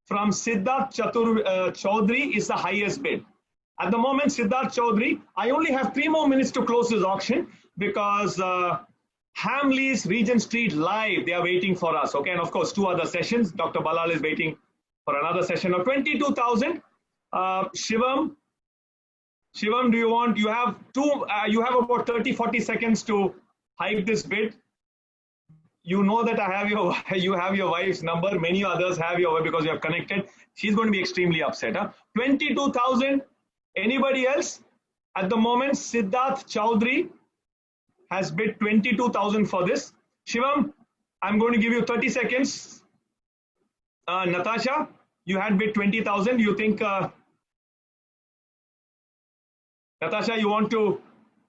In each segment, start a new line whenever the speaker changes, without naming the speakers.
from Siddharth Chaudhary is the highest bid. At the moment, Siddharth Chaudhary, I only have 3 more minutes to close this auction because Hamleys Regent Street Live, they are waiting for us. Okay, and of course, 2 other sessions. Dr. Balal is waiting for another session of 22,000. Shivam, do you want, you have about 30-40 seconds to hike this bid. You know that I have you have your wife's number. Many others have your wife because you have connected. She's going to be extremely upset. 22,000. Anybody else? At the moment, Siddharth Chaudhary has bid 22,000 for this. Shivam, I'm going to give you 30 seconds. Natasha, you had bid 20,000. You think, Natasha, you want to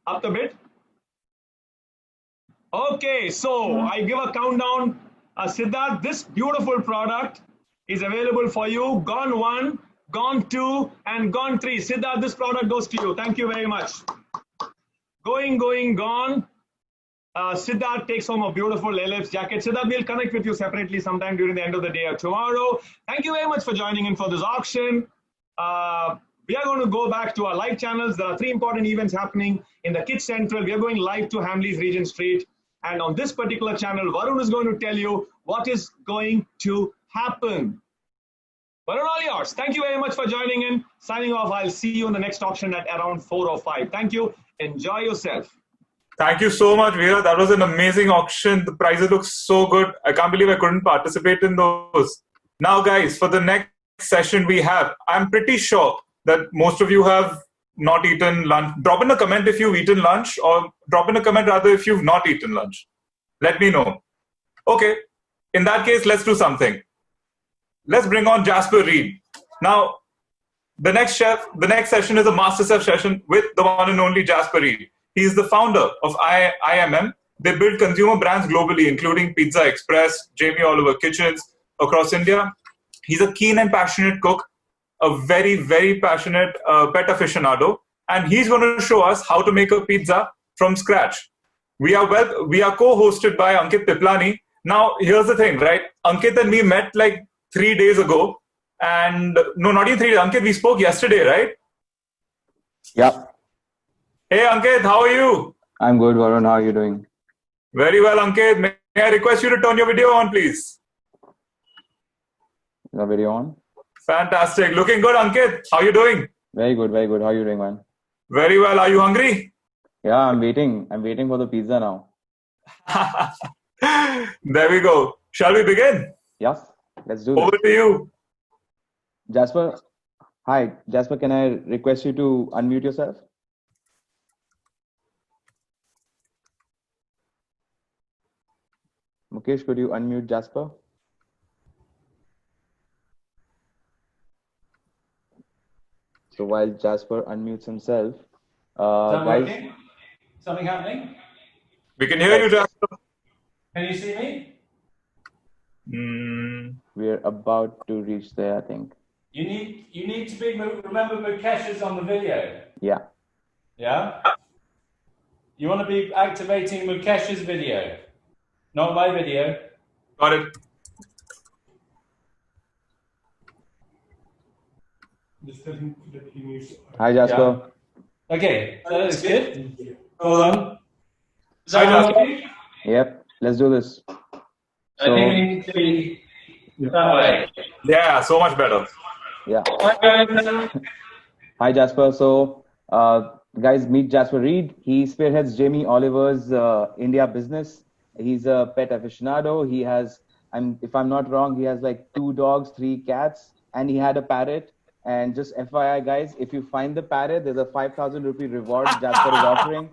up the bid? Okay, so I give a countdown. Siddharth, this beautiful product is available for you. Gone 1, gone 2, and gone 3. Siddharth, this product goes to you. Thank you very much. Going, gone. Siddharth takes home a beautiful LF's jacket. Siddharth, we'll connect with you separately sometime during the end of the day or tomorrow. Thank you very much for joining in for this auction. We are going to go back to our live channels. There are 3 important events happening in the Kids Central. We are going live to Hamleys Regent Street. And on this particular channel, Varun is going to tell you what is going to happen. Varun, all yours. Thank you very much for joining in. Signing off. I'll see you in the next auction at around 4 or 5. Thank you. Enjoy yourself.
Thank you so much, Veera. That was an amazing auction. The prizes look so good. I can't believe I couldn't participate in those. Now, guys, for the next session we have, I'm pretty sure that most of you have not eaten lunch. Drop in a comment if you've eaten lunch, or drop in a comment rather if you've not eaten lunch. Let me know. Okay, in that case, let's do something. Let's bring on Jasper Reed. Now, the next session is a MasterChef session with the one and only Jasper Reed. He is the founder of IMM. They build consumer brands globally, including Pizza Express, Jamie Oliver Kitchens across India. He's a keen and passionate cook, a very, very passionate pet aficionado, and he's going to show us how to make a pizza from scratch. We are co-hosted by Ankit Piplani. Now, here's the thing, right? Ankit and me met like 3 days ago, and no, not even 3 days. Ankit, we spoke yesterday, right?
Yeah.
Hey, Ankit, how are you?
I'm good, Varun. How are you doing?
Very well, Ankit. May I request you to turn your video on, please?
The video on?
Fantastic. Looking good, Ankit. How are you doing?
Very good, very good. How are you doing, man?
Very well. Are you hungry?
Yeah, I'm waiting. I'm waiting for the pizza now.
There we go. Shall we begin?
Yes, let's do this.
Over to you.
Jasper. Hi, Jasper. Can I request you to unmute yourself? Mukesh, could you unmute Jasper? So while Jasper unmutes himself, guys.
Working? Something happening?
We can hear you, Jasper.
Can you see me?
We're about to reach there, I think.
You need to remember Mukesh is on the video.
Yeah.
Yeah? You want to be activating Mukesh's video, not my video.
Got it.
Hi, Jasper.
Yeah. Okay, that looks good. Hold on.
Hi, Jasper.
Yep, let's do this.
I think we need to be that way.
Yeah, so much better.
Yeah.
Hi,
Hi, Jasper. So, guys, meet Jasper Reed. He spearheads Jamie Oliver's India business. He's a pet aficionado. He has, if I'm not wrong, he has like 2 dogs, 3 cats, and he had a parrot. And just FYI, guys, if you find the parrot, there's a 5,000 rupee reward Jasper is offering.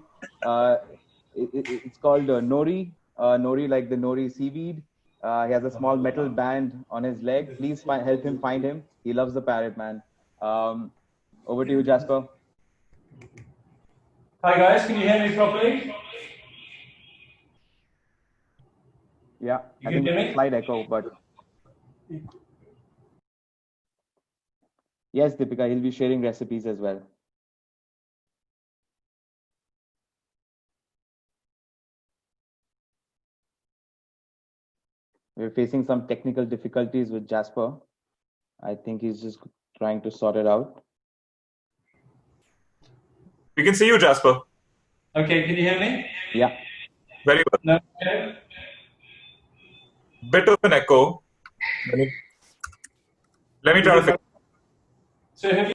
It's called Nori. Nori, like the Nori seaweed. He has a small metal band on his leg. Please help him find him. He loves the parrot, man. Over to you, Jasper.
Hi, guys. Can you hear me properly?
Yeah,
You
I
can
think
hear
it's
me?
a slight echo, but yes, Deepika, he'll be sharing recipes as well. We're facing some technical difficulties with Jasper. I think he's just trying to sort it out.
We can see you, Jasper.
Okay, can you hear me?
Yeah.
Very well.
No. Okay.
Bit of an echo. Let me try to fix.
So have you?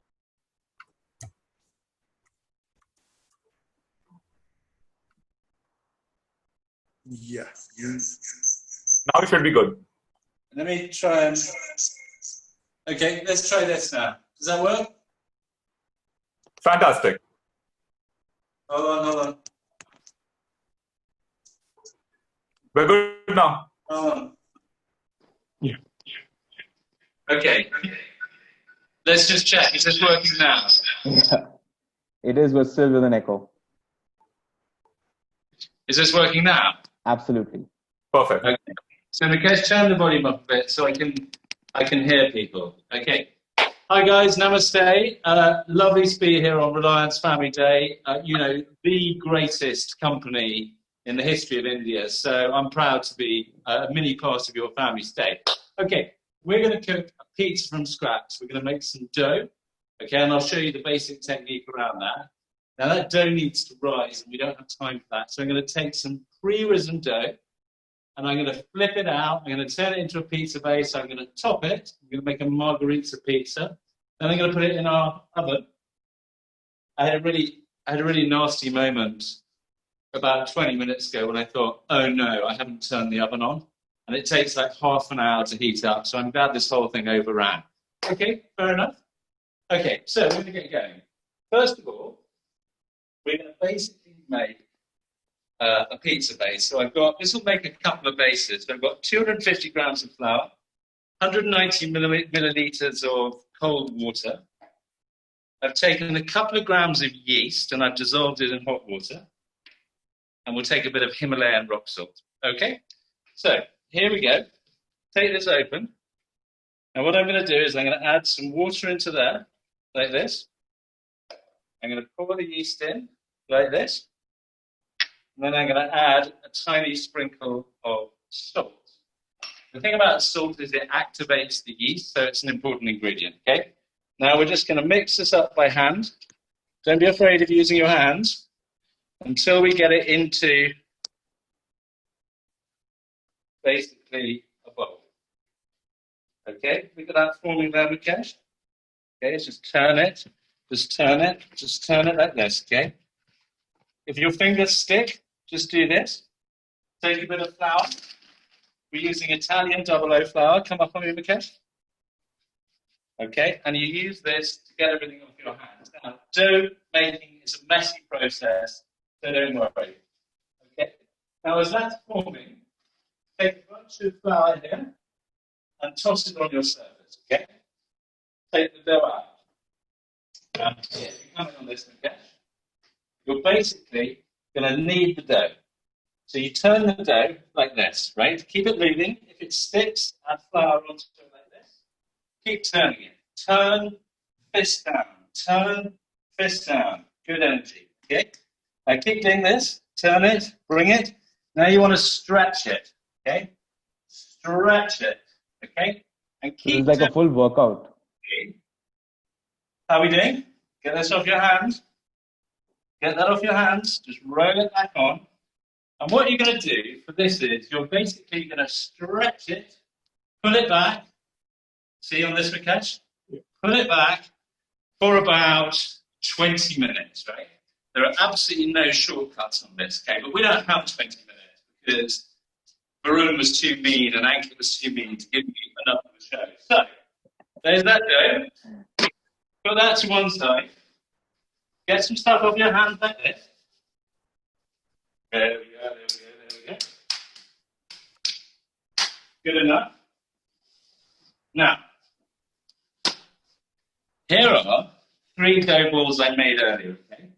Yeah.
Now it should be good.
Let me try and. Okay, let's try this now. Does that work?
Fantastic.
Hold on.
We're good now.
Hold on. Yeah. Okay. Let's just check. Is this working now?
Yeah. It is, but still with an echo.
Is this working now?
Absolutely.
Perfect.
Okay. So Nikesh, turn the volume up a bit so I can hear people. Okay. Hi guys, namaste. Lovely to be here on Reliance Family Day. The greatest company in the history of India. So I'm proud to be a mini part of your family today. Okay, we're going to cook a pizza from scratch. We're going to make some dough. Okay, and I'll show you the basic technique around that. Now that dough needs to rise, and we don't have time for that. So I'm going to take some pre-risen dough, and I'm going to flip it out. I'm going to turn it into a pizza base. I'm going to top it. I'm going to make a margherita pizza. Then I'm going to put it in our oven. I had a really nasty moment about 20 minutes ago when I thought, oh no, I haven't turned the oven on. And it takes like half an hour to heat up. So I'm glad this whole thing overran. Okay, fair enough. Okay, so we're going to get going. First of all, we're going to basically make a pizza base. So this will make a couple of bases. So I've got 250 grams of flour, 190 milliliters of cold water. I've taken a couple of grams of yeast and I've dissolved it in hot water. And we'll take a bit of Himalayan rock salt. Okay? So here we go. Take this open. And what I'm going to do is I'm going to add some water into there, like this. I'm going to pour the yeast in, like this. And then I'm going to add a tiny sprinkle of salt. The thing about salt is it activates the yeast, so it's an important ingredient, okay? Now we're just going to mix this up by hand. Don't be afraid of using your hands until we get it into basically a bowl. Okay, look at that forming there, Mukesh. Okay, just turn it like this, okay? If your fingers stick, just do this. Take a bit of flour. We're using Italian 00 flour. Come up on me, Mukesh. Okay, and you use this to get everything off your hands. Now, dough making is a messy process, so don't worry. Okay, now as that's forming, take a bunch of flour here and toss it on your surface, okay? Take the dough out. And here, you're coming on this, Mukesh. You're basically going to knead the dough. So you turn the dough like this, right? Keep it moving. If it sticks, add flour onto it like this. Keep turning it. Turn, fist down. Turn, fist down. Good energy, okay? Now keep doing this. Turn it, bring it. Now you want to stretch it, okay? Stretch it, okay? And keep
It's like a full workout.
How are we doing? Get this off your hands. Get that off your hands. Just roll it back on. And what you're going to do for this is you're basically going to stretch it, pull it back. See on this, Mukesh? Pull it back for about 20 minutes, right? There are absolutely no shortcuts on this, okay? But we don't have 20 minutes because Varun was too mean and Ankit was too mean to give me enough of a show. So, there's that dough. Put that to one side. Get some stuff off your hands like this. There we go. Good enough. Now, here are 3 dough balls I made earlier, okay?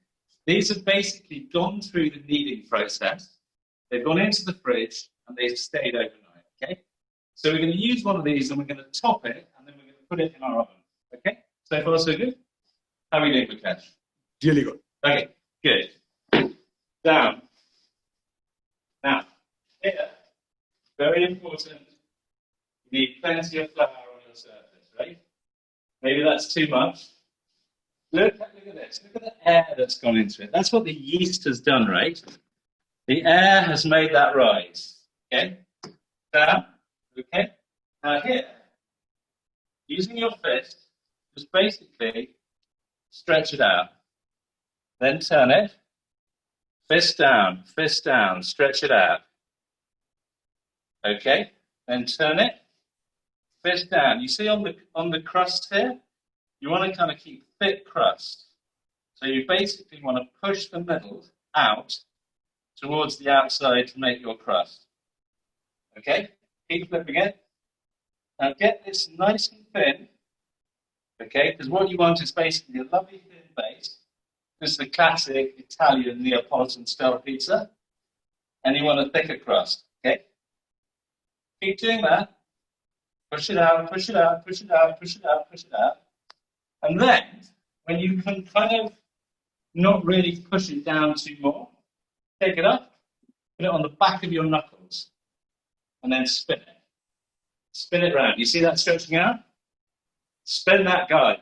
These have basically gone through the kneading process. They've gone into the fridge and they've stayed overnight, okay? So we're going to use one of these and we're going to top it and then we're going to put it in our oven, okay? So far, so good? How are we doing, Mukesh?
Really good.
Okay, good. Down. Now, here, very important, you need plenty of flour on your surface, right? Maybe that's too much. Look at this. Look at the air that's gone into it. That's what the yeast has done, right? The air has made that rise. Okay? Down. Okay? Now here, using your fist, just basically stretch it out. Then turn it. Fist down, stretch it out. Okay? Then turn it. Fist down. You see on the crust here? You want to kind of keep thick crust. So you basically want to push the middle out towards the outside to make your crust. Okay? Keep flipping it. Now get this nice and thin. Okay? Because what you want is basically a lovely thin base. This is the classic Italian Neapolitan style pizza. And you want a thicker crust. Okay? Keep doing that. Push it out, push it out, push it out, push it out, push it out. And then, when you can kind of not really push it down too more, take it up, put it on the back of your knuckles, and then spin it. Spin it round. You see that stretching out? Spin that guy.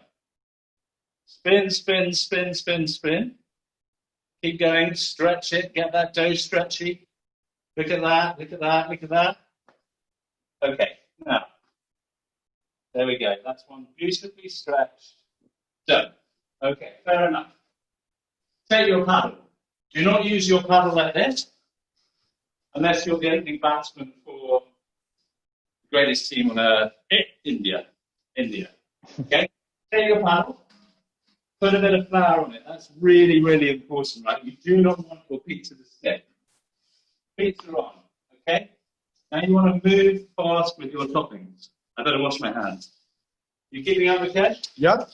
Spin, spin, spin, spin, spin. Keep going, stretch it, get that dough stretchy. Look at that, look at that, look at that. Okay, now, there we go. That's one beautifully stretched. Done. Okay, fair enough. Take your paddle. Do not use your paddle like this, unless you're the opening batsman for the greatest team on earth, India. Okay? Take your paddle, put a bit of flour on it. That's really, really important, right? You do not want your pizza to stick. Pizza on, okay? Now you want to move fast with your toppings. I better wash my hands. You keeping up, Mukesh?
Yeah.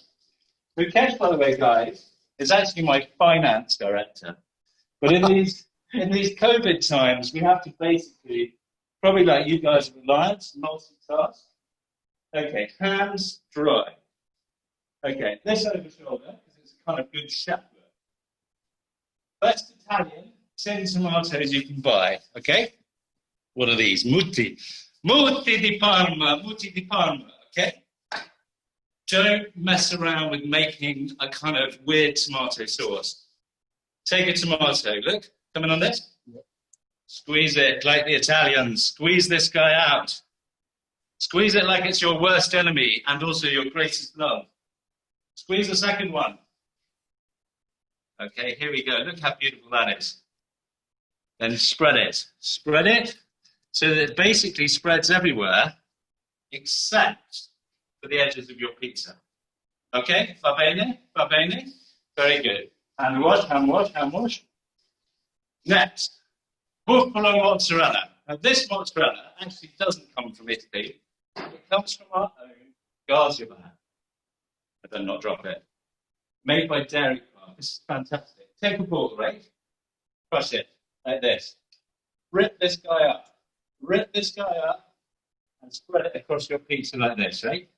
Mukesh, by the way, guys, is actually my finance director. But in these COVID times, we have to basically, probably like you guys at Reliance, multitask. Okay, hands dry. Okay, this over shoulder, because it's a kind of good chef look. Best Italian tin tomatoes you can buy, okay? What are these? Mutti di Parma, okay? Don't mess around with making a kind of weird tomato sauce. Take a tomato, look, coming on this. Squeeze it like the Italians. Squeeze this guy out. Squeeze it like it's your worst enemy and also your greatest love. Squeeze the second one. Okay, here we go. Look how beautiful that is. Then spread it. Spread it so that it basically spreads everywhere except for the edges of your pizza. Okay, va bene, va bene. Very good. Hand wash, hand wash, hand wash. Next, buffalo mozzarella. Now this mozzarella actually doesn't come from Italy. It comes from our own Gaziabad. I better not drop it. Made by Dairy Farm. This is fantastic. Take a ball, right? Crush it like this. Rip this guy up. Rip this guy up and spread it across your pizza like this, right?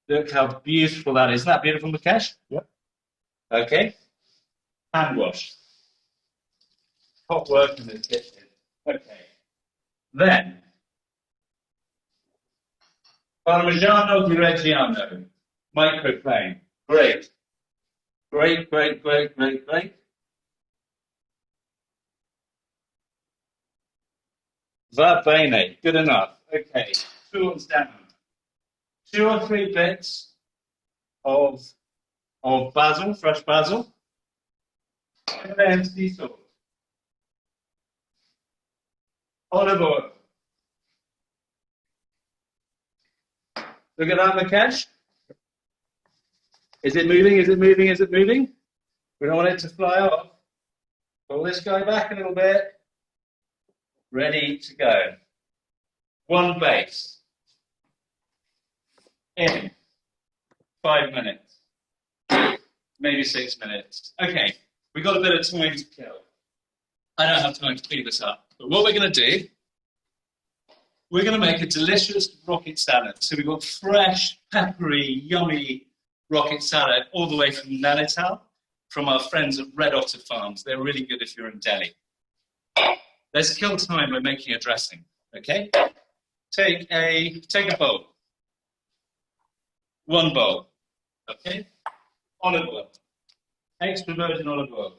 Look how beautiful that is. Isn't that beautiful, Mukesh?
Yep.
Okay. Hand wash. Hot work in the kitchen. Okay. Then, Parmigiano di Reggiano. Microplane. Great. Great, great, great, great, great. Va bene. Good enough. Okay. Tools down. 2 or 3 bits of basil, fresh basil. And then sea salt. Olive oil. Look at that, Mukesh. Is it moving? Is it moving? Is it moving? We don't want it to fly off. Pull this guy back a little bit. Ready to go. 1 base. In 5 minutes. Maybe 6 minutes. Okay, we've got a bit of time to kill. I don't have time to speed this up. But what we're going to do, we're going to make a delicious rocket salad. So we've got fresh, peppery, yummy rocket salad all the way from Nainital, from our friends at Red Otter Farms. They're really good if you're in Delhi. Let's kill time by making a dressing, okay? Take a bowl. 1 bowl. Okay? Olive oil. Extra virgin olive oil.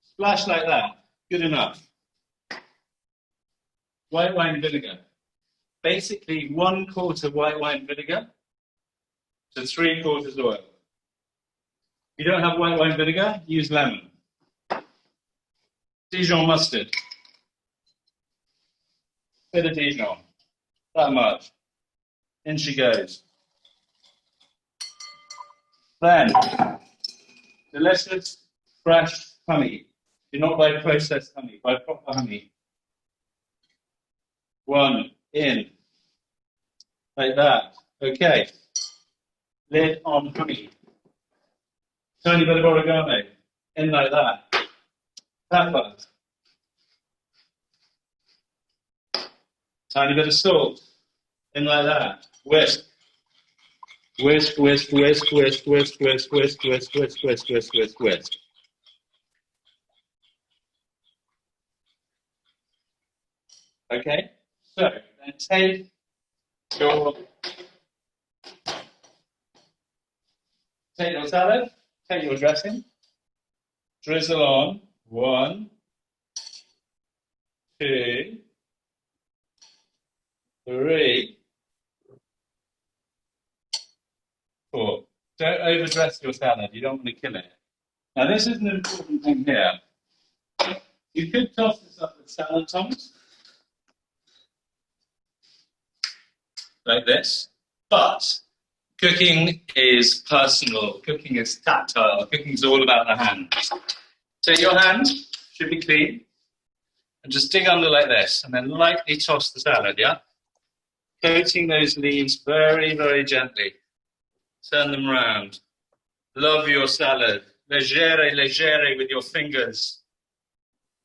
Splash like that. Good enough. White wine vinegar. Basically 1/4 white wine vinegar to 3/4 oil. If you don't have white wine vinegar, use lemon. Dijon mustard. Bit of Dijon. That much. In she goes. Then, delicious, fresh honey. Do not buy processed honey, buy proper honey. 1 in. Like that. Okay. Lid on honey. Tiny bit of oregano. In like that. Pepper. Tiny bit of salt. In like that. Whisk. Whisk, whisk, whisk, whisk, whisk, whisk, whisk, whisk, whisk, whisk, whisk, whisk, whisk. Okay? So, then take your salad, take your dressing, drizzle on 1, 2, 3, 4. Don't overdress your salad, you don't want to kill it. Now this is an important thing here. You could toss this up with salad tongs, like this, but cooking is personal, cooking is tactile, cooking is all about the hand. Take your hand, should be clean, and just dig under like this, and then lightly toss the salad, yeah? Coating those leaves very, very gently. Turn them round. Love your salad. Legere, legere with your fingers.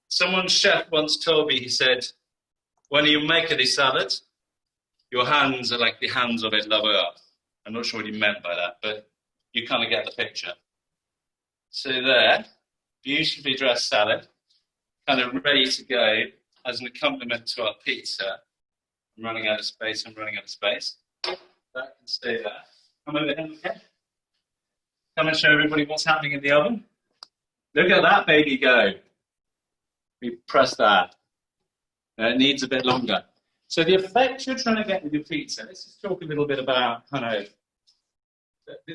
Someone's chef once told me, he said, when you make a salad, your hands are like the hands of a lover. I'm not sure what he meant by that, but you kind of get the picture. So there, beautifully dressed salad, kind of ready to go as an accompaniment to our pizza. I'm running out of space, I'm running out of space. That can stay there. Come over here, okay? Come and show everybody what's happening in the oven. Look at that baby go. We press that. It needs a bit longer. So the effect you're trying to get with your pizza, let's just talk a little bit about kind of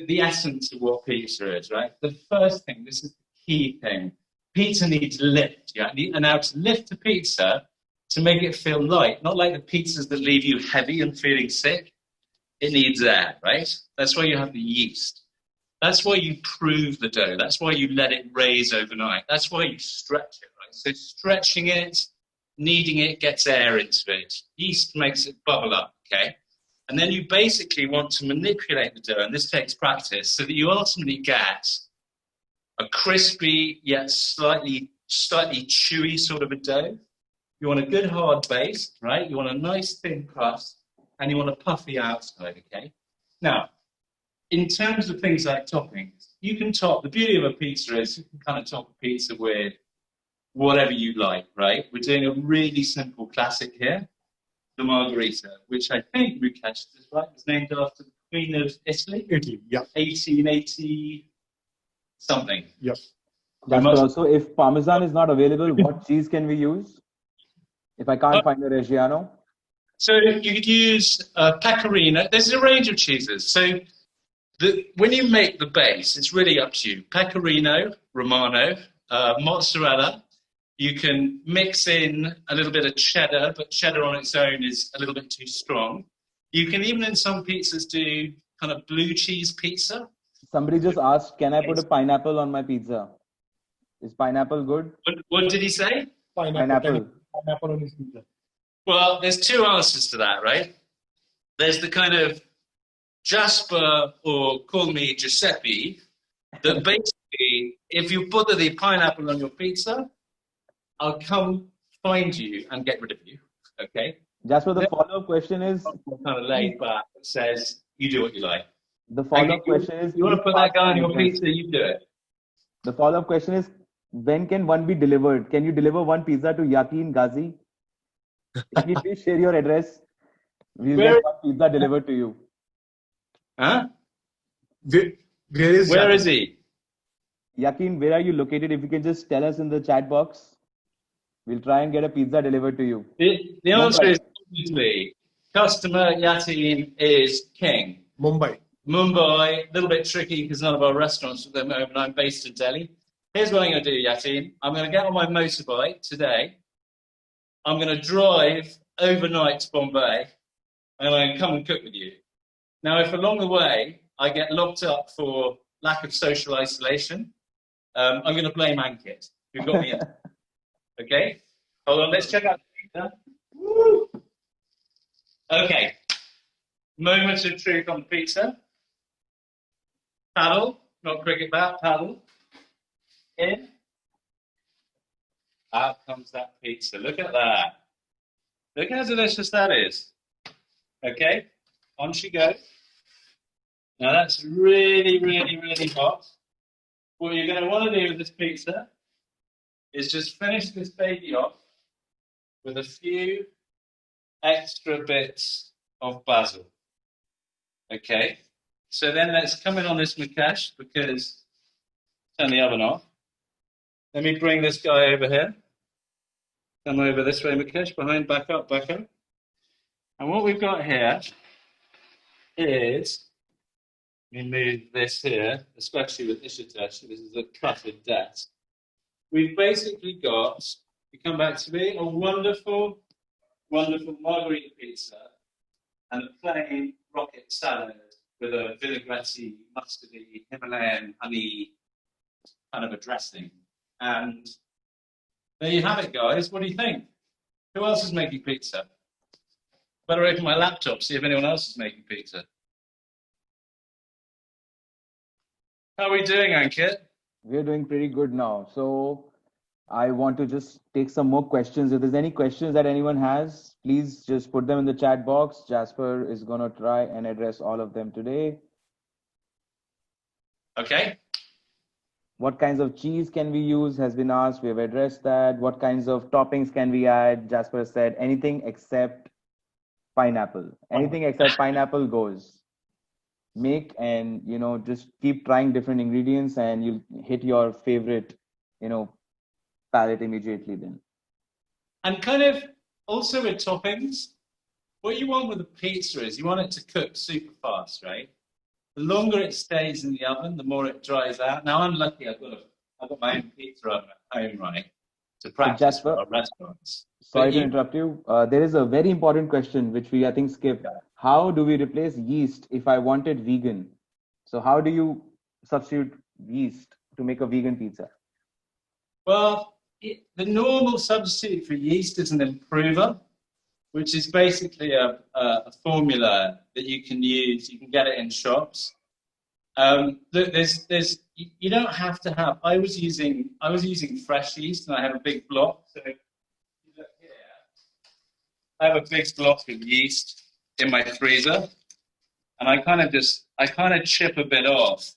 the essence of what pizza is, right? The first thing, this is the key thing. Pizza needs lift, yeah? And now to lift the pizza, to make it feel light, not like the pizzas that leave you heavy and feeling sick, it needs air, right? That's why you have the yeast. That's why you prove the dough. That's why you let it raise overnight. That's why you stretch it, right? So stretching it, kneading it, gets air into it. Yeast makes it bubble up, okay? And then you basically want to manipulate the dough, and this takes practice, so that you ultimately get a crispy yet slightly chewy sort of a dough. You want a good hard base, right? You want a nice thin crust, and you want a puffy outside, okay? Now, in terms of things like toppings, you can top, the beauty of a pizza is you can kind of top a pizza with whatever you like, right? We're doing a really simple classic here, the margherita, which I think, Mukesh, is right, was named after the Queen of Italy.
Italy, yeah.
1880 something.
Yep.
Jasper, also, if Parmesan is not available, what cheese can we use? If I can't find a Reggiano?
So you could use pecorino. There's a range of cheeses. So when you make the base, it's really up to you. Pecorino, Romano, mozzarella. You can mix in a little bit of cheddar, but cheddar on its own is a little bit too strong. You can even in some pizzas do kind of blue cheese pizza.
Somebody just asked, can I put a pineapple on my pizza? Is pineapple good?
What did he say?
Pineapple.
Pineapple on his pizza.
Well, there's two answers to that, right? There's the kind of Jasper, or call me Giuseppe, that basically, if you put the pineapple on your pizza, I'll come find you and get rid of you, okay?
Jasper, the follow-up question is...
kind of laid back that says, you do what you like.
The follow-up question is...
You want to put that guy on your pizza, you do it.
The follow-up question is, when can one be delivered? Can you deliver one pizza to Yaki in Ghazi? Can you please share your address? We'll get one pizza delivered to you.
Huh?
Where is
Where
Japan?
is he?
Yakin, where are you located? If you can just tell us in the chat box, we'll try and get a pizza delivered to you.
The answer
Mumbai.
is obviously customer Yatin is king.
Mumbai.
Mumbai, a little bit tricky because none of our restaurants at the moment. I'm based in Delhi. Here's what I'm going to do, Yatin. I'm going to get on my motorbike today. I'm going to drive overnight to Bombay, and I'm going to come and cook with you. Now, if along the way I get locked up for lack of social isolation, I'm going to blame Ankit, who got me in. Okay? Hold on, let's check out the pizza. Woo! Okay. Moment of truth on the pizza. Paddle, not cricket bat, paddle. In. Out comes that pizza. Look at that. Look how delicious that is. Okay, on she goes. Now that's really, really, really hot. What you're going to want to do with this pizza is just finish this baby off with a few extra bits of basil. Okay, so then let's come in on this Mukesh because turn the oven off. Let me bring this guy over here. Come over this way, Mukesh, behind, back up, back up. And what we've got here is, let me move this here, especially with Ishita, this is a cut of death. We've basically got, you come back to me, a wonderful, wonderful margherita pizza and a plain rocket salad with a vinaigrette, mustardy, Himalayan honey kind of a dressing. And there you have it, guys. What do you think? Who else is making pizza? Better open my laptop, see if anyone else is making pizza. How are we doing, Ankit?
We're doing pretty good now. So I want to just take some more questions. If there's any questions that anyone has, please just put them in the chat box. Jasper is going to try and address all of them today.
Okay.
What kinds of cheese can we use has been asked. We have addressed that. What kinds of toppings can we add? Jasper said anything except pineapple. Anything except pineapple goes. Make and, just keep trying different ingredients and you'll hit your favorite, palate immediately then.
And kind of also with toppings, what you want with a pizza is you want it to cook super fast, right? The longer it stays in the oven, the more it dries out. Now, I'm lucky I've got my own pizza oven at home, right, to practice
Jasper,
for our restaurants.
Sorry to interrupt you. There is a very important question which we, I think, skipped. How do we replace yeast if I wanted vegan? So how do you substitute yeast to make a vegan pizza?
Well, the normal substitute for yeast is an improver, which is basically a formula that you can use. You can get it in shops. You don't have to have. I was using fresh yeast, and I have a big block. So if you look here, I have a big block of yeast in my freezer, and I kind of chip a bit off.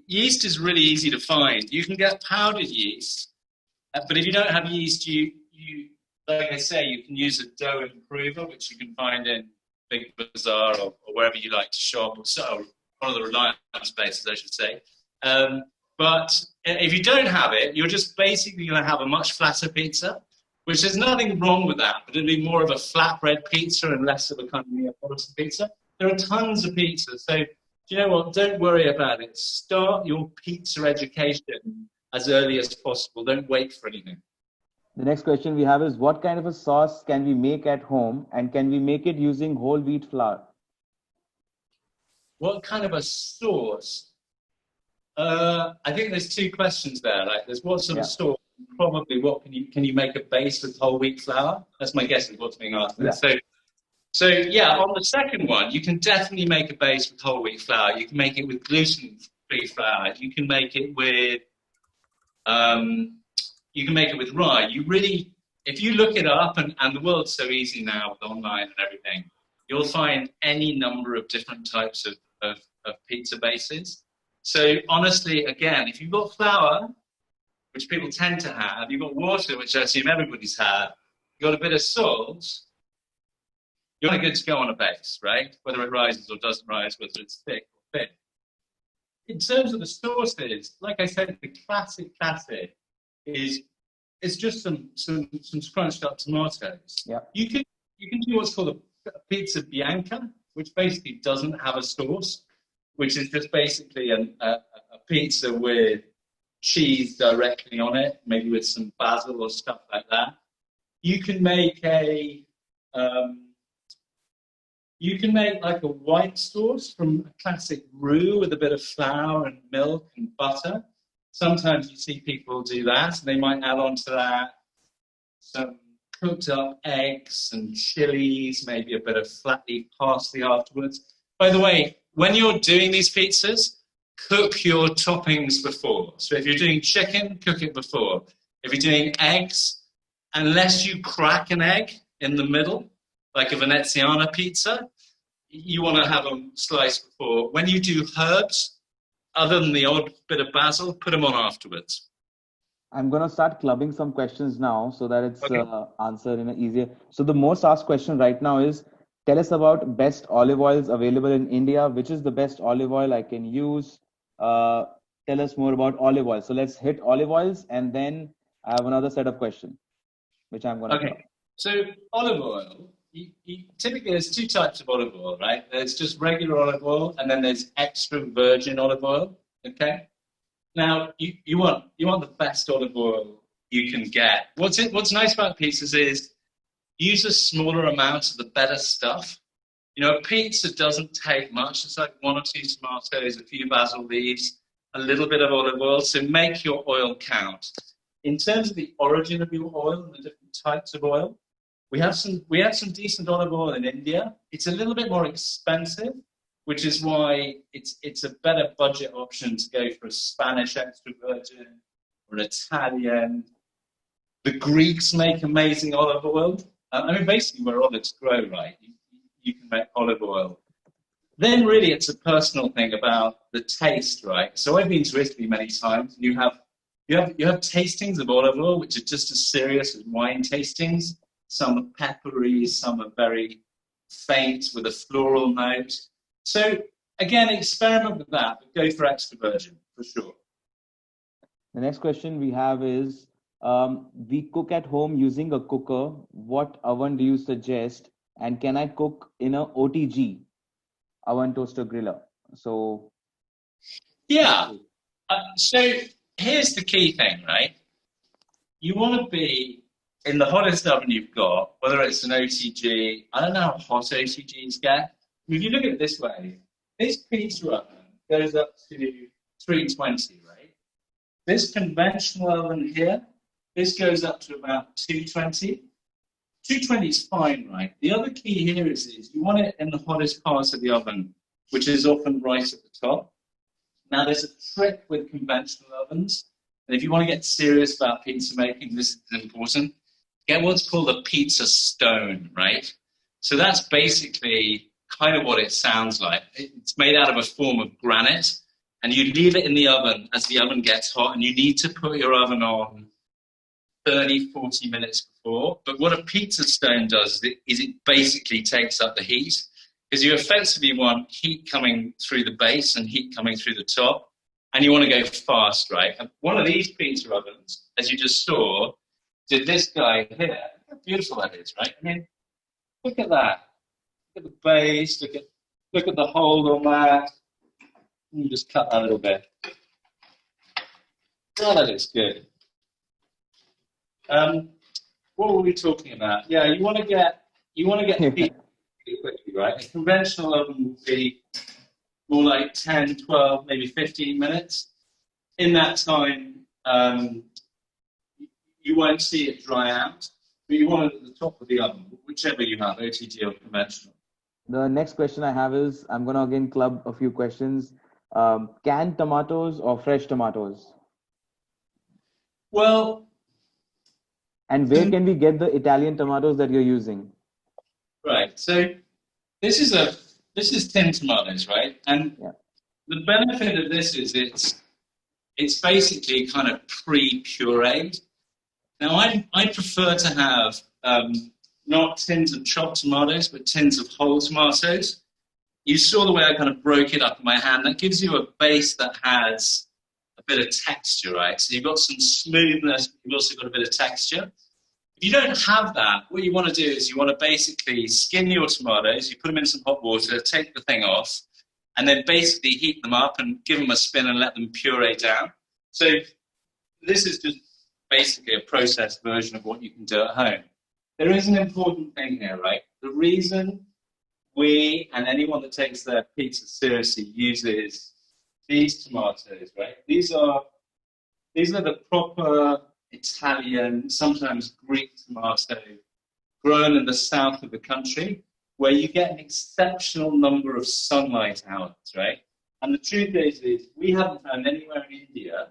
Yeast is really easy to find. You can get powdered yeast, but if you don't have yeast, you like I say, you can use a dough improver, which you can find in Big Bazaar or wherever you like to shop, or so one of the Reliance places, I should say. But if you don't have it, you're just basically going to have a much flatter pizza, which there's nothing wrong with that, but it'll be more of a flatbread pizza and less of a kind of Neapolitan pizza. There are tons of pizzas, so do you know what? Don't worry about it. Start your pizza education as early as possible. Don't wait for anything.
The next question we have is, what kind of a sauce can we make at home, and can we make it using whole wheat flour?
What kind of a sauce? I think there's two questions there. Like, there's what sort of sauce? Probably what can you make a base with whole wheat flour? That's my guess of what's being asked. Yeah. So on the second one, you can definitely make a base with whole wheat flour. You can make it with gluten-free flour. You can make it with rye. You really, if you look it up, and the world's so easy now with online and everything, you'll find any number of different types of pizza bases. So honestly, again, if you've got flour, which people tend to have, you've got water, which I assume everybody's had, you've got a bit of salt, you want it good to go on a base, right? Whether it rises or doesn't rise, whether it's thick or thin. In terms of the sauces, like I said, the classic is it's just some scrunched up tomatoes.
Yeah.
You can do what's called a pizza bianca, which basically doesn't have a sauce, which is just basically a pizza with cheese directly on it, maybe with some basil or stuff like that. You can make like a white sauce from a classic roux with a bit of flour and milk and butter. Sometimes you see people do that, and they might add on to that some cooked up eggs and chilies, maybe a bit of flat leaf parsley afterwards. By the way, when you're doing these pizzas, cook your toppings before. So if you're doing chicken, cook it before. If you're doing eggs, unless you crack an egg in the middle, like a Veneziana pizza, you want to have them sliced before. When you do herbs, other than the odd bit of basil, put them on afterwards.
I'm going to start clubbing some questions now so that it's
Okay.
answered in an easier. So the most asked question right now is, tell us about best olive oils available in India. Which is the best olive oil I can use? Tell us more about olive oil. So let's hit olive oils, and then I have another set of questions, which I'm going to
Okay. So olive oil, typically there's two types of olive oil, right? There's just regular olive oil, and then there's extra virgin olive oil. Okay. Now you want the best olive oil you can get. What's nice about pizzas is use a smaller amount of the better stuff. You know, a pizza doesn't take much. It's like 1 or 2 tomatoes, a few basil leaves, a little bit of olive oil. So make your oil count. In terms of the origin of your oil and the different types of oil, we have some decent olive oil in India. It's a little bit more expensive, which is why it's a better budget option to go for a Spanish extra virgin or an Italian. The Greeks make amazing olive oil. I mean, basically where olives grow, right? You can make olive oil. Then really it's a personal thing about the taste, right? So I've been to Italy many times, and you have tastings of olive oil, which are just as serious as wine tastings. Some are peppery, some are very faint with a floral note. So again, experiment with that, but go for extra virgin for sure.
The next question we have is, we cook at home using a cooker. What oven do you suggest? And can I cook in a OTG, oven toaster griller? So
yeah. So here's the key thing, right? You want to be in the hottest oven you've got, whether it's an OTG. I don't know how hot OTGs get. If you look at it this way, this pizza oven goes up to 320, right? This conventional oven here, this goes up to about 220. 220 is fine, right? The other key here is you want it in the hottest part of the oven, which is often right at the top. Now, there's a trick with conventional ovens, and if you want to get serious about pizza making, this is important. Get what's called a pizza stone, right? So that's basically kind of what it sounds like. It's made out of a form of granite, and you leave it in the oven as the oven gets hot, and you need to put your oven on 30, 40 minutes before. But what a pizza stone does is it basically takes up the heat, because you effectively want heat coming through the base and heat coming through the top, and you want to go fast, right? And one of these pizza ovens, as you just saw, did this guy here. Look how beautiful that is, right? I mean, look at that. Look at the base. Look at the hole on that. Let me just cut that a little bit. Oh, that looks good. What were we talking about? Yeah, you want to get heat pretty quickly, right? A conventional oven will be more like 10, 12, maybe 15 minutes. In that time, you won't see it dry out, but you want it at the top of the oven, whichever you have, OTG or conventional.
the next question I have is, I'm going to again club a few questions. Canned tomatoes or fresh tomatoes?
Well,
And where can we get the Italian tomatoes that you're using?
right. So this is tin tomatoes, right? And
Yeah.
the benefit of this is it's basically kind of pre-pureed. Now I prefer to have not tins of chopped tomatoes, but tins of whole tomatoes. You saw the way I kind of broke it up in my hand. That gives you a base that has a bit of texture, right? So you've got some smoothness, but you've also got a bit of texture. If you don't have that, what you want to do is you want to basically skin your tomatoes, you put them in some hot water, take the thing off, and then basically heat them up and give them a spin and let them puree down. So this is just basically a processed version of what you can do at home. There is an important thing here, right? The reason we, and anyone that takes their pizza seriously, uses these tomatoes, right? These are the proper Italian, sometimes Greek tomato, grown in the south of the country, where you get an exceptional number of sunlight hours, right? And the truth is we haven't found anywhere in India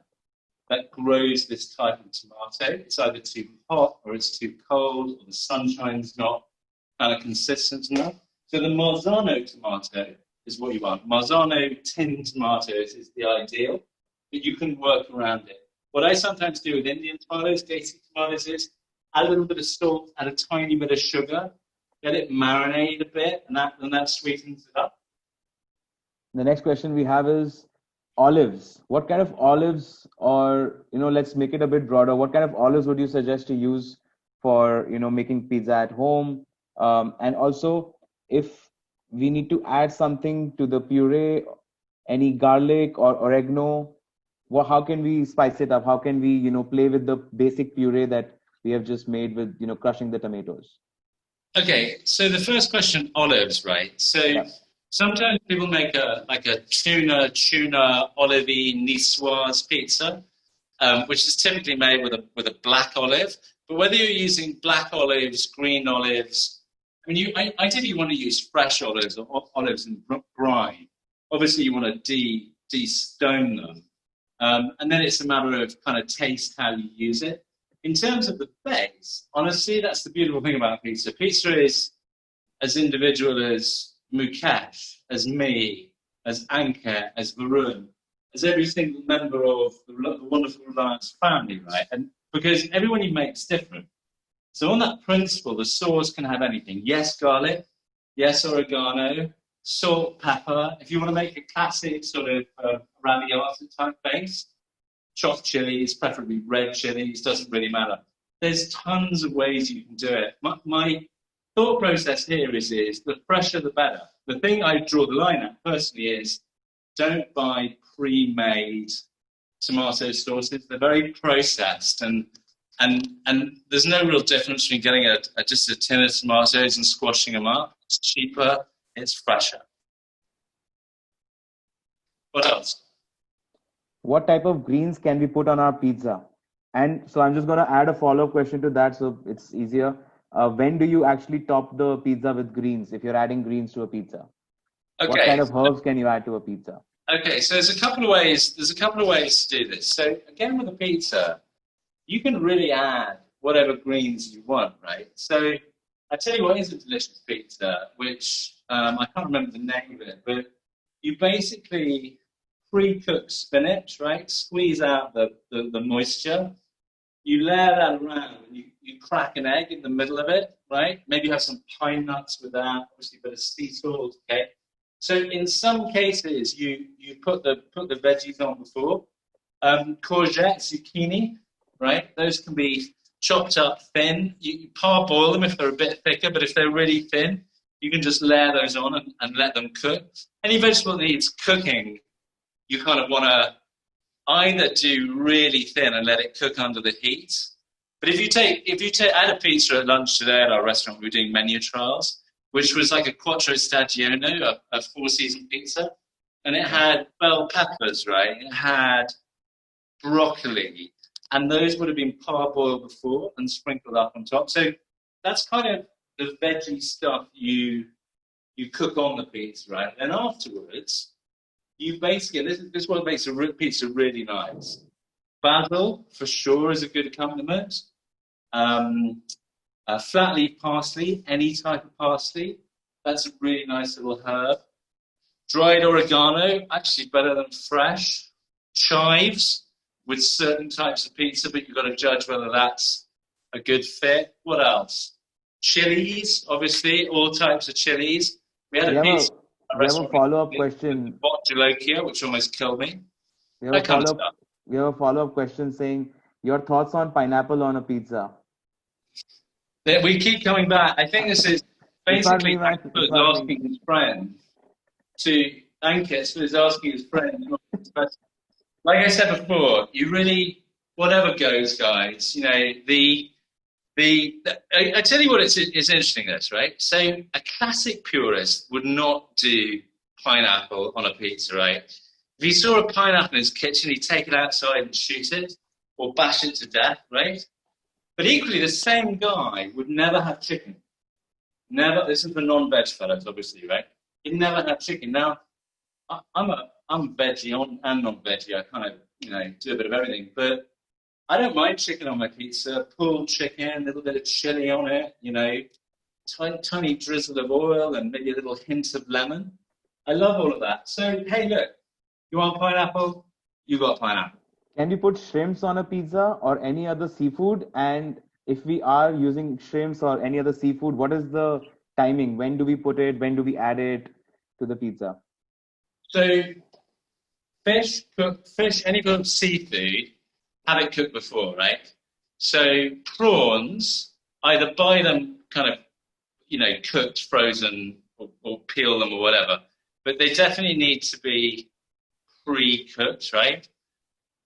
that grows this type of tomato. It's either too hot or it's too cold, or the sunshine's not kind of consistent enough. So the Marzano tomato is what you want. Marzano tin tomatoes is the ideal, but you can work around it. What I sometimes do with Indian tomatoes, Desi tomatoes, is add a little bit of salt, add a tiny bit of sugar, let it marinate a bit, and that sweetens it up.
The next question we have is olives. What kind of olives, or let's make it a bit broader, what kind of olives would you suggest to use for making pizza at home? And also, if we need to add something to the puree, any garlic or oregano, how can we spice it up? How can we play with the basic puree that we have just made with crushing the tomatoes?
Okay, so the first question, olives, right? So yeah. Sometimes people make a tuna olivey niçoise pizza, which is typically made with a black olive. But whether you're using black olives, green olives, I mean, ideally you want to use fresh olives or olives in brine. Obviously, you want to de-stone them. And then it's a matter of kind of taste how you use it. In terms of the base, honestly, that's the beautiful thing about pizza. Pizza is as individual as Mukesh, as me, as Anka, as Varun, as every single member of the wonderful Reliance family, right? And because everyone you make is different. So on that principle, the sauce can have anything. Yes, garlic. Yes, oregano. Salt, pepper. If you want to make a classic sort of ravioli type base, chopped chilies, preferably red chilies, doesn't really matter. There's tons of ways you can do it. My thought process here is the fresher the better. The thing I draw the line at personally is don't buy pre-made tomato sauces. They're very processed, and there's no real difference between getting just a tin of tomatoes and squashing them up. It's cheaper, it's fresher. What else?
What type of greens can we put on our pizza? And so I'm just going to add a follow-up question to that so it's easier. When do you actually top the pizza with greens if you're adding greens to a pizza? Okay. What kind of herbs can you add to a pizza?
Okay, so there's a couple of ways to do this. So again, with a pizza, you can really add whatever greens you want, right? So I tell you what is a delicious pizza, which I can't remember the name of it, but you basically pre-cook spinach, right? Squeeze out the moisture. You layer that around, and you crack an egg in the middle of it, right? Maybe have some pine nuts with that, obviously a bit of sea salt, okay? So in some cases, you put the veggies on before. Courgette, zucchini, right? Those can be chopped up thin. You parboil them if they're a bit thicker, but if they're really thin, you can just layer those on and let them cook. Any vegetable that needs cooking, you kind of want to either do really thin and let it cook under the heat. But if you take, I had a pizza at lunch today at our restaurant. We were doing menu trials, which was like a quattro stagione, a four-season pizza, and it had bell peppers, right? It had broccoli, and those would have been parboiled before and sprinkled up on top. So that's kind of the veggie stuff you cook on the pizza, right? And afterwards, you basically, this is what makes a pizza really nice. Basil, for sure, is a good accompaniment. Flat leaf parsley, any type of parsley, that's a really nice little herb. Dried oregano, actually better than fresh. Chives with certain types of pizza, but you've got to judge whether that's a good fit. What else? chilies, obviously, all types of chilies. We had
We
a
have a
pizza
we have a
restaurant
follow-up
with
question.
botulocchia, which almost killed me.
We have a
That kind of
follow-up
stuff.
we have a follow-up question saying your thoughts on pineapple on a pizza.
We keep coming back. I think this is
It's not me,
basically
man. It's
Ankit
not me.
asking his friend Ankit is asking his friend. Like I said before, you really, whatever goes, guys. You know, I tell you what, it's interesting, this, right? So a classic purist would not do pineapple on a pizza, right? If he saw a pineapple in his kitchen, he'd take it outside and shoot it or bash it to death, right? But equally, the same guy would never have chicken. Never. This is for non-veg fellows, obviously, right? He'd never have chicken. Now, I'm veggie and non-veggie. I kind of, do a bit of everything. But I don't mind chicken on my pizza. Pulled chicken, a little bit of chili on it, tiny drizzle of oil and maybe a little hint of lemon. I love all of that. So, hey, look, you want pineapple? You got pineapple.
Can we put shrimps on a pizza or any other seafood? And if we are using shrimps or any other seafood, what is the timing? When do we put it? When do we add it to the pizza?
So fish, any kind of seafood, have it cooked before, right? So prawns, either buy them kind of, cooked, frozen, or peel them or whatever. But they definitely need to be pre-cooked, right?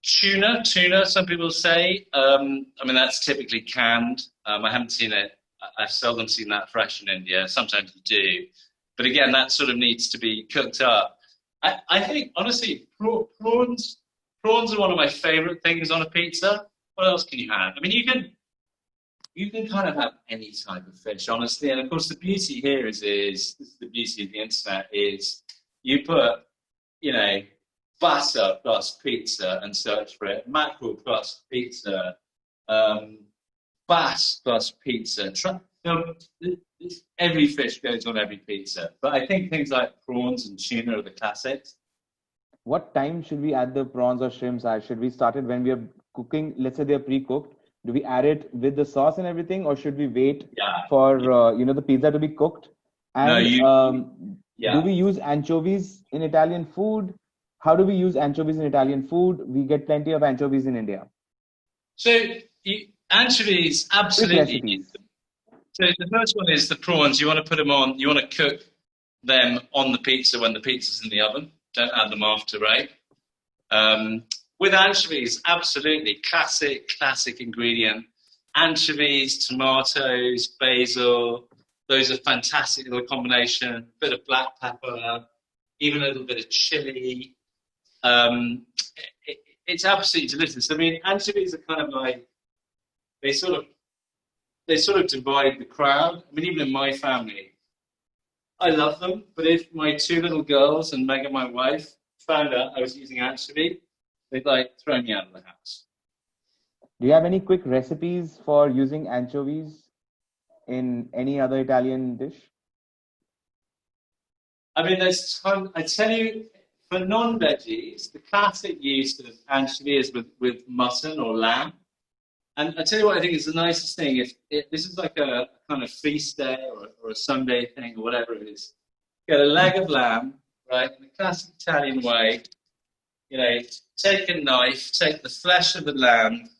Tuna, some people say. That's typically canned. I haven't seen it. I've seldom seen that fresh in India. Sometimes you do. But again, that sort of needs to be cooked up. I think, honestly, prawns are one of my favorite things on a pizza. What else can you have? I mean, you can kind of have any type of fish, honestly. And of course, the beauty here is this is the beauty of the internet, is you put, butter plus pizza and search for it, mackerel plus pizza, bass plus pizza. Every fish goes on every pizza. But I think things like prawns and tuna are the classics.
What time should we add the prawns or shrimps at? Should we start it when we are cooking? Let's say they're pre-cooked. Do we add it with the sauce and everything, or should we wait for the pizza to be cooked? And do we use anchovies in Italian food? How do we use anchovies in Italian food? We get plenty of anchovies in India.
So anchovies, absolutely. So the first one is the prawns. You want to put them on. You want to cook them on the pizza when the pizza's in the oven. Don't add them after, right? With anchovies, absolutely classic ingredient. Anchovies, tomatoes, basil. Those are fantastic little combination. Bit of black pepper, even a little bit of chili. It's absolutely delicious. I mean, anchovies are kind of like they sort of divide the crowd. I mean, even in my family, I love them. But if my two little girls and Megan, my wife, found out I was using anchovy, they'd throw me out of the house.
Do you have any quick recipes for using anchovies in any other Italian dish?
I mean, there's ton. I tell you, for non-veggies, the classic use of anchovy is with mutton or lamb. And I tell you what I think is the nicest thing. If this is like a kind of feast day or a Sunday thing or whatever it is, get a leg of lamb, right, in the classic Italian way. Take a knife, take the flesh of the lamb,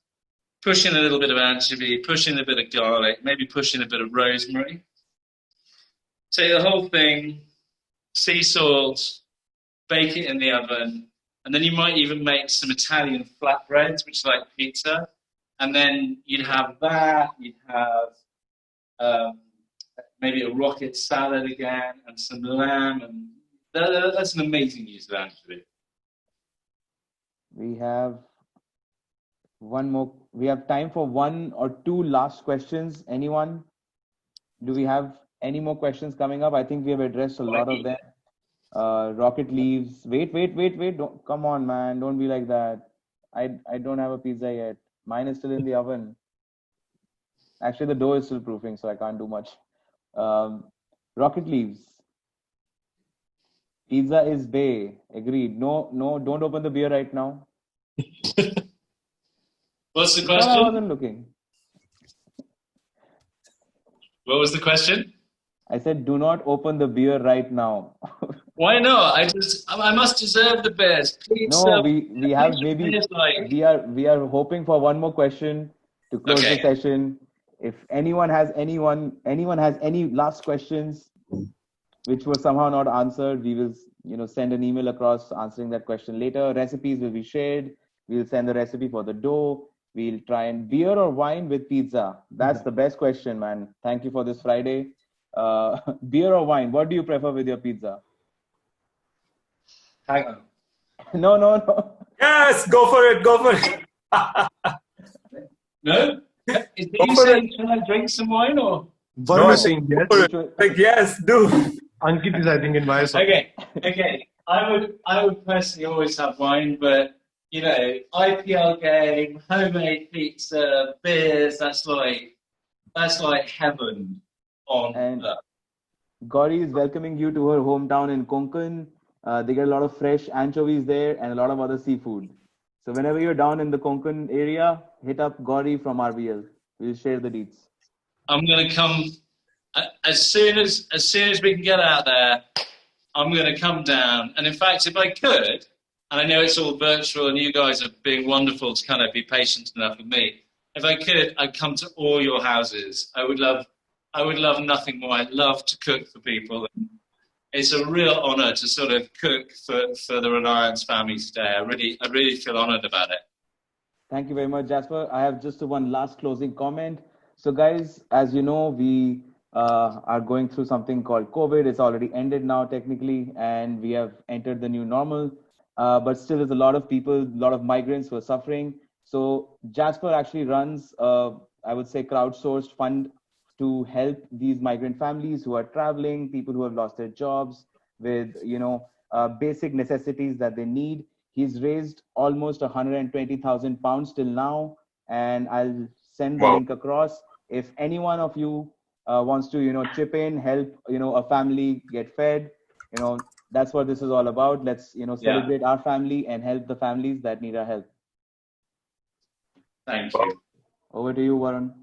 push in a little bit of anchovy, push in a bit of garlic, maybe push in a bit of rosemary. Take the whole thing, sea salt, bake it in the oven, and then you might even make some Italian flatbreads, which is like pizza. And then you'd have that, you'd have maybe a rocket salad again, and some lamb, and that's an amazing use of anchovy.
We have one more. We have time for one or two last questions. Anyone? Do we have any more questions coming up? I think we have addressed a lot of them. Rocket leaves. Wait. Don't, come on, man. Don't be like that. I don't have a pizza yet. Mine is still in the oven. Actually, the dough is still proofing, so I can't do much. Rocket leaves. Pizza is bae. Agreed. No, don't open the beer right now.
What's the question?
No, I wasn't looking.
What was the question?
I said, do not open the beer right now.
Why not? I must deserve the beers. Please,
No, we have maybe
beers like.
we are hoping for one more question to close the
Okay.
session. If anyone has any last questions which were somehow not answered, we will send an email across answering that question later. Recipes will be shared. We'll send the recipe for the dough. We'll try and beer or wine with pizza. That's the best question, man. Thank you for this Friday. Beer or wine? What do you prefer with your pizza?
Hang on.
No.
Yes, go for it. Go for it.
No? Is he saying, can I drink some wine or?
One was saying yes.
Like, yes, do.
Ankit is, I think, in my side.
Okay. I would personally always have wine, but IPL game, homemade pizza, beers. That's like heaven on earth.
Gauri is welcoming you to her hometown in Konkan. They get a lot of fresh anchovies there and a lot of other seafood. So whenever you're down in the Konkan area, hit up Gauri from RBL. We'll share the deets.
I'm gonna come as soon as we can get out there. I'm gonna come down, and in fact, if I could, and I know it's all virtual, and you guys are being wonderful to kind of be patient enough with me. If I could, I'd come to all your houses. I would love nothing more. I'd love to cook for people. It's a real honor to sort of cook for the Reliance family today. I really feel honored about it.
Thank you very much, Jasper. I have just one last closing comment. So guys, as you know, we are going through something called COVID. It's already ended now technically, and we have entered the new normal. But still there's a lot of people, a lot of migrants who are suffering. So Jasper actually runs, I would say, crowdsourced fund to help these migrant families who are traveling, people who have lost their jobs with, basic necessities that they need. He's raised almost 120,000 pounds till now, and I'll send the link across. If any one of you wants to, chip in, help, a family get fed, that's what this is all about. Let's, celebrate our family and help the families that need our help.
Thank you.
Over to you, Varun.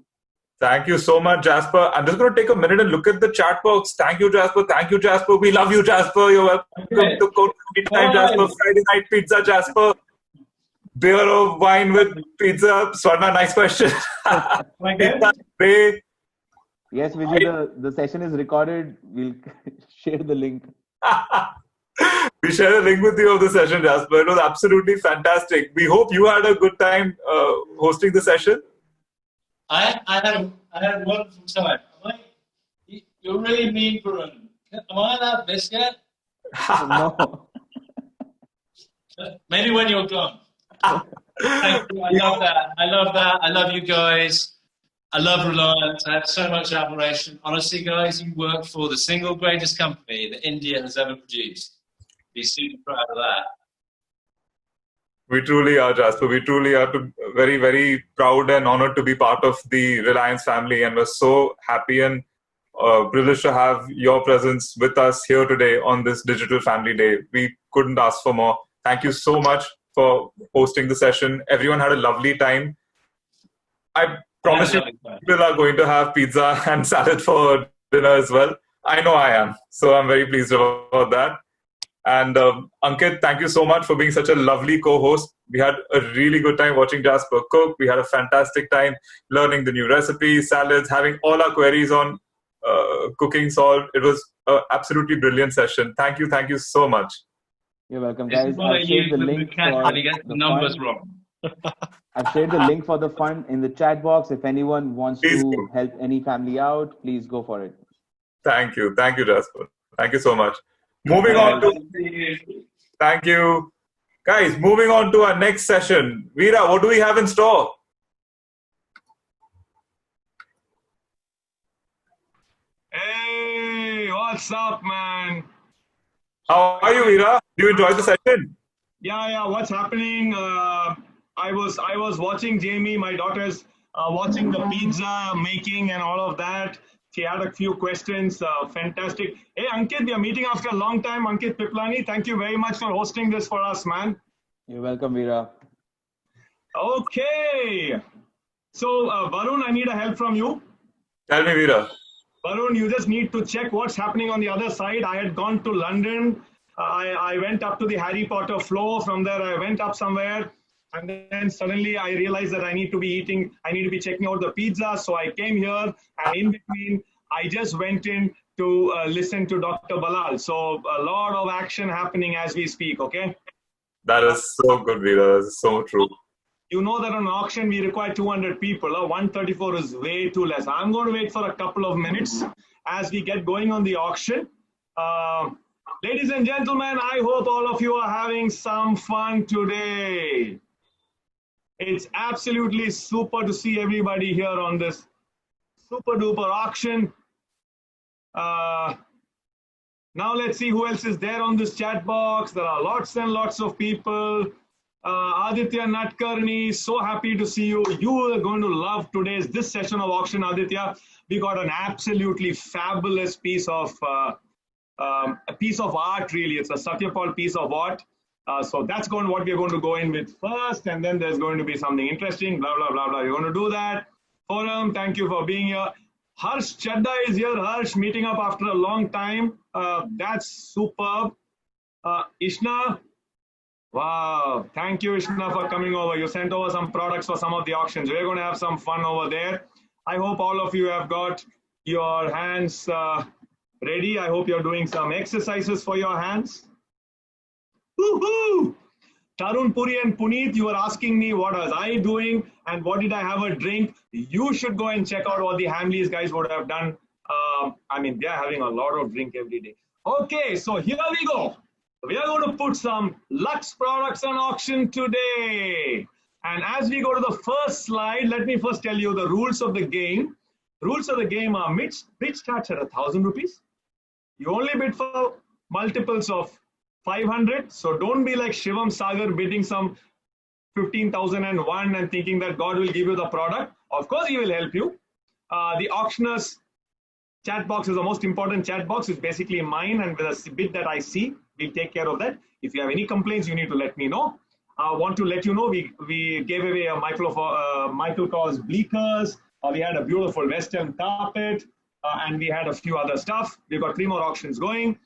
Thank you so much, Jasper. I'm just going to take a minute and look at the chat box. Thank you, Jasper. Thank you, Jasper. We love you, Jasper. You're welcome to go anytime, Jasper. Friday night pizza, Jasper. Beer or wine with pizza? Swarna, nice question.
Yes, Vijay, the session is recorded. We'll share the link.
We share a link with you of the session, Jasper. It was absolutely fantastic. We hope you had a good time hosting the session.
I had a wonderful time. You're really mean, Varun. Am I allowed this yet?
No.
Maybe when you're gone. Thank you. I love that. I love you guys. I love Reliance. I have so much admiration. Honestly, guys, you work for the single greatest company that India has ever produced. Be super proud of that.
We truly are, Jasper. We truly are very, very proud and honored to be part of the Reliance family. And we're so happy and privileged to have your presence with us here today on this Digital Family Day. We couldn't ask for more. Thank you so much for hosting the session. Everyone had a lovely time. I promise you people are going to have pizza and salad for dinner as well. I know I am. So I'm very pleased about that. And Ankit, thank you so much for being such a lovely co-host. We had a really good time watching Jasper cook. We had a fantastic time learning the new recipes, salads, having all our queries on cooking solved. It was an absolutely brilliant session. Thank you so much.
You're welcome, guys. I've shared the link for the numbers wrong. I've shared the link for the fund in the chat box. If anyone wants to help any family out, please go for it.
Thank you, Jasper. Thank you so much. Moving on to, thank you. Guys, moving on to our next session. Veera, what do we have in store?
Hey, what's up, man?
How are you, Veera? Do you enjoy the session?
Yeah, what's happening? I was watching Jamie, my daughter's watching the pizza making and all of that. She had a few questions. Fantastic. Hey, Ankit, we are meeting after a long time. Ankit Piplani, thank you very much for hosting this for us, man.
You're welcome, Veera.
Okay. So, Varun, I need a help from you.
Tell me, Veera.
Varun, you just need to check what's happening on the other side. I had gone to London. I went up to the Harry Potter floor. From there, I went up somewhere. And then suddenly I realized that I need to be checking out the pizza. So I came here, and in between, I just went in to listen to Dr. Balal. So a lot of action happening as we speak, okay?
That is so good, Veera. That is so true.
You know that on auction, we require 200 people. 134 is way too less. I'm going to wait for a couple of minutes as we get going on the auction. Ladies and gentlemen, I hope all of you are having some fun today. It's absolutely super to see everybody here on this super duper auction. Now let's see who else is there on this chat box. There are lots and lots of people. Aditya Natkarni, so happy to see you. You are going to love this session of auction, Aditya. We got an absolutely fabulous piece of art, really. It's a Satyapal piece of art. So that's what we're going to go in with first, and then there's going to be something interesting, blah, blah, blah, blah. You're going to do that. Forum, thank you for being here. Harsh Chadda is here. Harsh, meeting up after a long time. That's superb. Ishna, wow. Thank you, Ishna, for coming over. You sent over some products for some of the auctions. We're going to have some fun over there. I hope all of you have got your hands ready. I hope you're doing some exercises for your hands. Woohoo! Tarun Puri and Puneet, you were asking me what was I doing and what did I have a drink. You should go and check out what the Hamleys guys would have done. I mean, they're having a lot of drink every day. Okay, so here we go. We are going to put some Lux products on auction today. And as we go to the first slide, let me first tell you the rules of the game. Rules of the game are bid starts at 1,000 rupees. You only bid for multiples of 500. So don't be like Shivam Sagar bidding some 15,001 and thinking that God will give you the product. Of course, he will help you. The auctioneer's chat box is the most important chat box. It's basically mine, and with a bid that I see, we'll take care of that. If you have any complaints, you need to let me know. I want to let you know we gave away a Michael Kors bleakers. We had a beautiful Western carpet, and we had a few other stuff. We've got 3 more auctions going.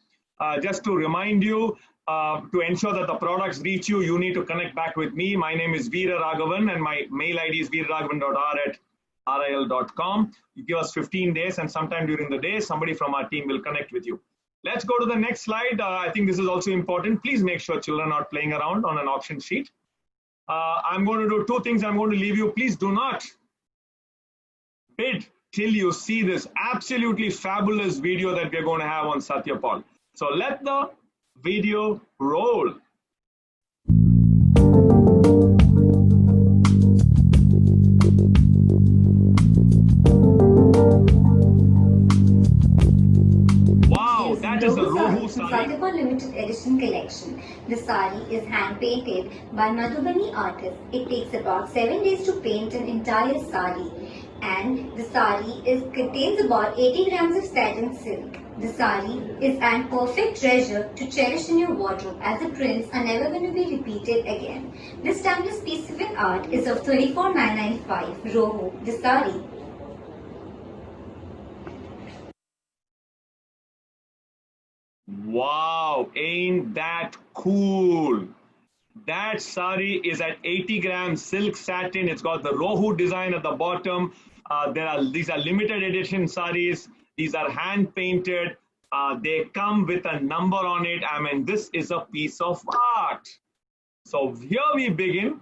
Just to remind you, to ensure that the products reach you, you need to connect back with me. My name is Veera Raghavan, and my mail ID is veeraraghavan.r@ril.com. You give us 15 days, and sometime during the day, somebody from our team will connect with you. Let's go to the next slide. I think this is also important. Please make sure children are not playing around on an auction sheet. I'm going to do 2 things. I'm going to leave you. Please do not bid till you see this absolutely fabulous video that we're going to have on Satyapal. So let the video roll. Wow, that is the Rohu sari.
Satyapal limited edition collection. The sari is hand painted by Madhubani artists. It takes about 7 days to paint an entire sari. And the sari contains about 80 grams of satin silk. The sari is an perfect treasure to cherish in your wardrobe, as the prints are never going to be repeated again. This timeless piece of art is of 34,995 Rohu, the sari.
Wow, ain't that cool? That sari is at 80 grams silk satin. It's got the Rohu design at the bottom. These are limited edition saris. These are hand painted. They come with a number on it. I mean, this is a piece of art. So here we begin.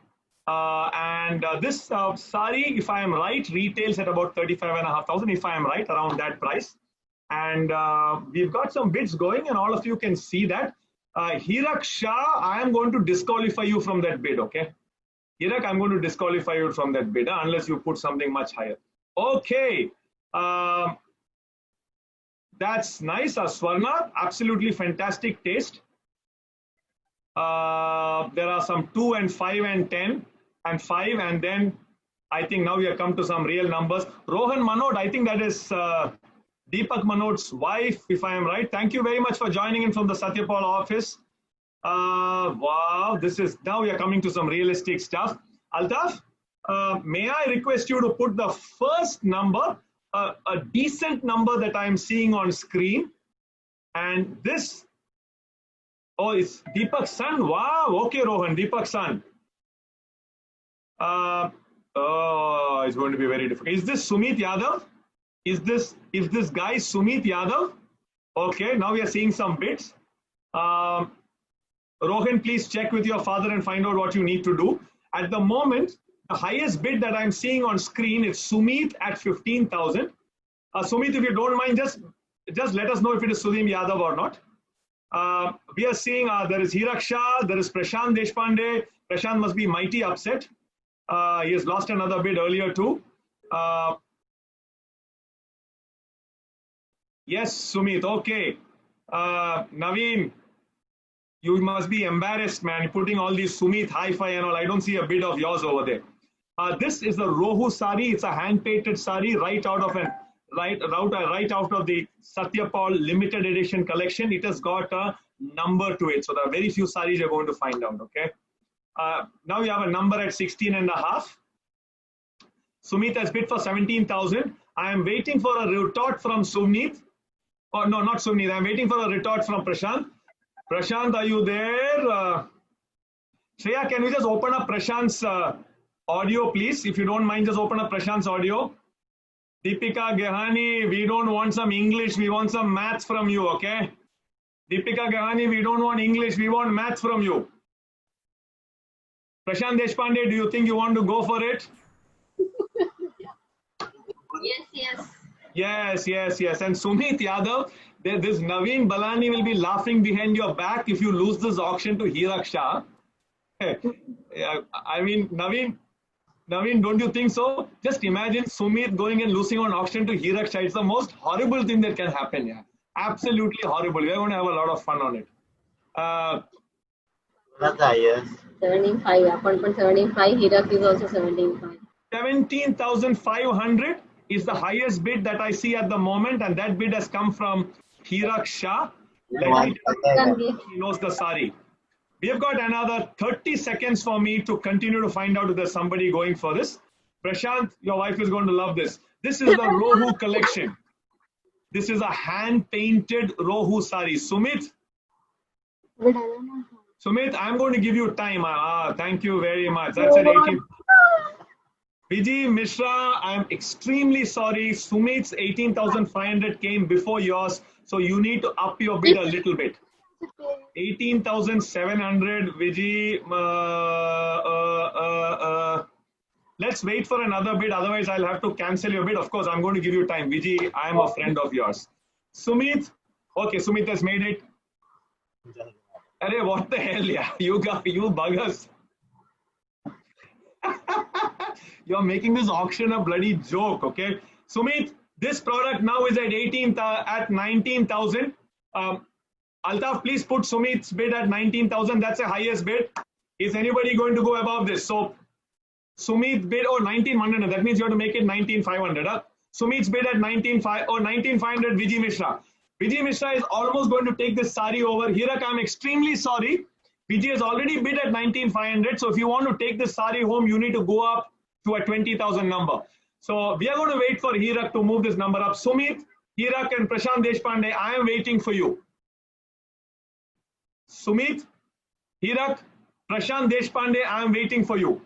This sari, if I am right, retails at about 35,500, if I am right, around that price. And we've got some bids going, and all of you can see that. Hirak Shah, I am going to disqualify you from that bid, okay? Hirak, I'm going to disqualify you from that bid, unless you put something much higher. Okay. That's nice. Swarna, absolutely fantastic taste. There are some 2 and 5 and 10 and 5, and then I think now we have come to some real numbers. Rohan Manod, I think that is Deepak Manod's wife, if I am right. Thank you very much for joining in from the Satyapal office. Wow, now we are coming to some realistic stuff. Altaf, may I request you to put the first number a decent number that I'm seeing on screen. And this, oh, it's Deepak's son. Wow. Okay, Rohan, Deepak's son. Oh, it's going to be very difficult. Is this Sumit Yadav? Is this guy Sumit Yadav? Okay, now we are seeing some bits. Rohan, please check with your father and find out what you need to do. At the moment, the highest bid that I'm seeing on screen is Sumit at 15,000. Sumit, if you don't mind, just let us know if it is Sudim Yadav or not. We are seeing there is Hirak Shah, there is Prashant Deshpande. Prashant must be mighty upset. He has lost another bid earlier too. Yes, Sumit, okay. Naveen, you must be embarrassed, man, putting all these Sumit hi-fi and all. I don't see a bid of yours over there. This is the Rohu sari. It's a hand-painted sari right out of the Satyapal limited edition collection. It has got a number to it. So there are very few saris you're going to find out, okay? Now you have a number at 16.5. Sumit has bid for 17,000. I am waiting for a retort from Sumit. Oh, no, not Sumit. I'm waiting for a retort from Prashant. Prashant, are you there? Shreya, can we just open up Prashant's audio, please? If you don't mind, just open up Prashant's audio. Deepika Gehani, we don't want some English. We want some maths from you, okay? Deepika Gehani, we don't want English. We want maths from you. Prashant Deshpande, do you think you want to go for it? Yes. And Sumit Yadav, this Naveen Balani will be laughing behind your back if you lose this auction to Hirak Shah. I mean, Naveen, don't you think so? Just imagine Sumit going and losing on auction to Hirak Shah. It's the most horrible thing that can happen. Yeah, absolutely horrible. We're going to have a lot of fun on it.
That's highest. 17.5. Upon 17.5, Hirak is also 17.5.
17,500 is the highest bid that I see at the moment, and that bid has come from Hirak Shah. He knows the sari. We have got another 30 seconds for me to continue to find out if there's somebody going for this. Prashant, your wife is going to love this. This is the Rohu collection. This is a hand-painted Rohu sari. Sumit, I'm going to give you time. Thank you very much. That's an 18. Vijay Mishra, I'm extremely sorry. Sumit's 18,500 came before yours, so you need to up your bid a little bit. 18,700, Vijay. Let's wait for another bid, otherwise I'll have to cancel your bid. Of course, I'm going to give you time. Vijay, I am a friend of yours. Sumit, okay, Sumit has made it. Arey, what the hell, yeah? You buggers. You're making this auction a bloody joke, okay? Sumit, this product now is at 19,000. Altaf, please put Sumit's bid at 19,000. That's the highest bid. Is anybody going to go above this? So Sumit's bid, 19,100. That means you have to make it 19,500. Huh? Sumit's bid at 19,500. Vijay Mishra. Vijay Mishra is almost going to take this sari over. Hirak, I'm extremely sorry. Vijay has already bid at 19,500. So if you want to take this sari home, you need to go up to a 20,000 number. So we are going to wait for Hirak to move this number up. Sumit, Hirak and Prashant Deshpande, I am waiting for you. Sumit, Hirak, Prashant Deshpande, I am waiting for you.